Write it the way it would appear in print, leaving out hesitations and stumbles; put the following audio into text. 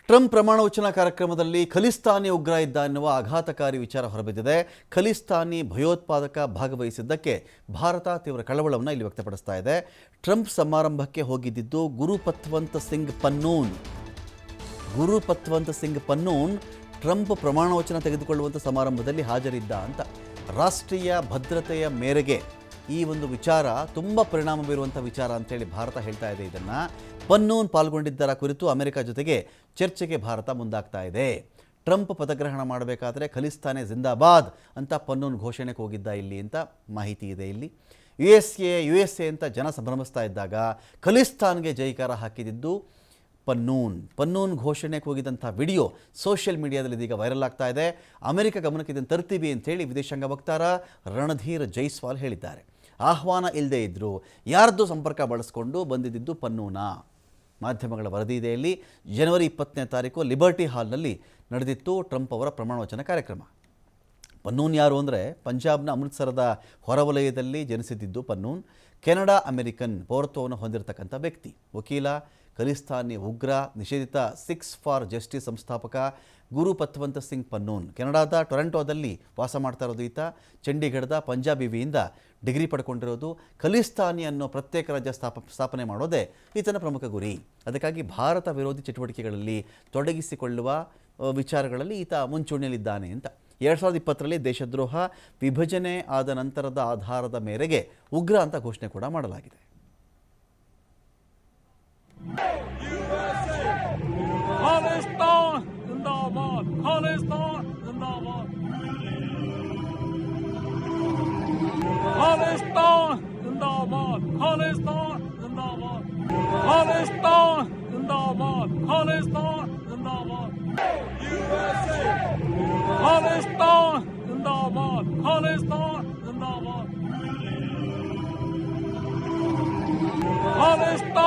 Trump ಪ್ರಮಾಣ ವಚನ ಕಾರ್ಯಕ್ರಮದಲ್ಲಿ ಖಲಿಸ್ತಾನಿ ಉಗ್ರ ಇದ್ದ ಎನ್ನುವ ಆಘಾತಕಾರಿ ವಿಚಾರ ಹೊರಬಿದ್ದಿದೆ. ಖಲಿಸ್ತಾನಿ ಭಯೋತ್ಪಾದಕ ಭಾಗವಹಿಸಿದ್ದಕ್ಕೆ ಭಾರತ ತೀವ್ರ ಕಳವಳವನ್ನು ಇಲ್ಲಿ ವ್ಯಕ್ತಪಡಿಸ್ತಾ ಇದೆ. ಟ್ರಂಪ್ ಸಮಾರಂಭಕ್ಕೆ ಹೋಗಿದ್ದು ಗುರುಪತ್ವಂತ್ ಸಿಂಗ್ ಪನ್ನೂನ್ ಟ್ರಂಪ್ ಪ್ರಮಾಣ ವಚನ ತೆಗೆದುಕೊಳ್ಳುವಂಥ ಸಮಾರಂಭದಲ್ಲಿ ಹಾಜರಿದ್ದ ಅಂತ. ರಾಷ್ಟ್ರೀಯ ಭದ್ರತೆಯ ಮೇರೆಗೆ ಈ ಒಂದು ವಿಚಾರ ತುಂಬ ಪರಿಣಾಮ ಬೀರುವಂಥ ವಿಚಾರ ಅಂತೇಳಿ ಭಾರತ ಹೇಳ್ತಾ ಇದೆ. ಇದನ್ನು ಪನ್ನೂನ್ ಪಾಲ್ಗೊಂಡಿದ್ದರ ಕುರಿತು ಅಮೆರಿಕ ಜೊತೆಗೆ ಚರ್ಚೆಗೆ ಭಾರತ ಮುಂದಾಗ್ತಾ ಇದೆ. ಟ್ರಂಪ್ ಪದಗ್ರಹಣ ಮಾಡಬೇಕಾದ್ರೆ ಖಲಿಸ್ತಾನೆ ಜಿಂದಾಬಾದ್ ಅಂತ ಪನ್ನೂನ್ ಘೋಷಣೆಗೆ ಹೋಗಿದ್ದ ಇಲ್ಲಿ ಅಂತ ಮಾಹಿತಿ ಇದೆ. ಇಲ್ಲಿ ಯು ಎಸ್ ಎ ಅಂತ ಜನ ಸಂಭ್ರಮಿಸ್ತಾ ಇದ್ದಾಗ ಖಲಿಸ್ತಾನ್ಗೆ ಜೈಕಾರ ಹಾಕಿದ್ದು ಪನ್ನೂನ್ ಘೋಷಣೆಗೆ ಹೋಗಿದ್ದಂಥ ವಿಡಿಯೋ ಸೋಷಿಯಲ್ ಮೀಡಿಯಾದಲ್ಲಿ ಇದೀಗ ವೈರಲ್ ಆಗ್ತಾ ಇದೆ. ಅಮೆರಿಕ ಗಮನಕ್ಕೆ ಇದನ್ನು ತರ್ತೀವಿ ಅಂತೇಳಿ ವಿದೇಶಾಂಗ ವಕ್ತಾರ ರಣಧೀರ್ ಜೈಸ್ವಾಲ್ ಹೇಳಿದ್ದಾರೆ. ಆಹ್ವಾನ ಇಲ್ಲದೇ ಇದ್ದರೂ ಯಾರ್ದು ಸಂಪರ್ಕ ಬಳಸಿಕೊಂಡು ಬಂದಿದ್ದು ಪನ್ನೂನ. ಮಾಧ್ಯಮಗಳ ವರದಿ ಇದೆ. ಇಲ್ಲಿ ಜನವರಿ 20ನೇ ತಾರೀಕು ಲಿಬರ್ಟಿ ಹಾಲ್ನಲ್ಲಿ ನಡೆದಿತ್ತು ಟ್ರಂಪ್ ಅವರ ಪ್ರಮಾಣ ವಚನ ಕಾರ್ಯಕ್ರಮ. ಪನ್ನೂನ್ ಯಾರು ಅಂದರೆ ಪಂಜಾಬ್ನ ಅಮೃತ್ಸರದ ಹೊರವಲಯದಲ್ಲಿ ಜನಿಸಿದ್ದು ಪನ್ನೂನ್. ಕೆನಡಾ ಅಮೆರಿಕನ್ ಪೌರತ್ವವನ್ನು ಹೊಂದಿರತಕ್ಕಂಥ ವ್ಯಕ್ತಿ, ವಕೀಲ, ಖಲಿಸ್ತಾನಿ ಉಗ್ರ, ನಿಷೇಧಿತ ಸಿಕ್ಸ್ ಫಾರ್ ಜಸ್ಟಿಸ್ ಸಂಸ್ಥಾಪಕ ಗುರುಪತ್ವಂತ್ ಸಿಂಗ್ ಪನ್ನೂನ್ ಕೆನಡಾದ ಟೊರೆಂಟೋದಲ್ಲಿ ವಾಸ ಮಾಡ್ತಾ ಇರೋದು ಈತ. ಚಂಡೀಗಢದ ಪಂಜಾಬ್ ವಿವಿಯಿಂದ ಡಿಗ್ರಿ ಪಡ್ಕೊಂಡಿರೋದು. ಖಲಿಸ್ತಾನಿ ಅನ್ನೋ ಪ್ರತ್ಯೇಕ ರಾಜ್ಯ ಸ್ಥಾಪನೆ ಮಾಡೋದೇ ಈತನ ಪ್ರಮುಖ ಗುರಿ. ಅದಕ್ಕಾಗಿ ಭಾರತ ವಿರೋಧಿ ಚಟುವಟಿಕೆಗಳಲ್ಲಿ ತೊಡಗಿಸಿಕೊಳ್ಳುವ ವಿಚಾರಗಳಲ್ಲಿ ಈತ ಮುಂಚೂಣಿಯಲ್ಲಿದ್ದಾನೆ ಅಂತ. 2020ರಲ್ಲಿ ದೇಶದ್ರೋಹ, ವಿಭಜನೆ ಆದ ನಂತರದ ಆಧಾರದ ಮೇರೆಗೆ ಉಗ್ರ ಅಂತ ಘೋಷಣೆ ಕೂಡ ಮಾಡಲಾಗಿದೆ. Palestine!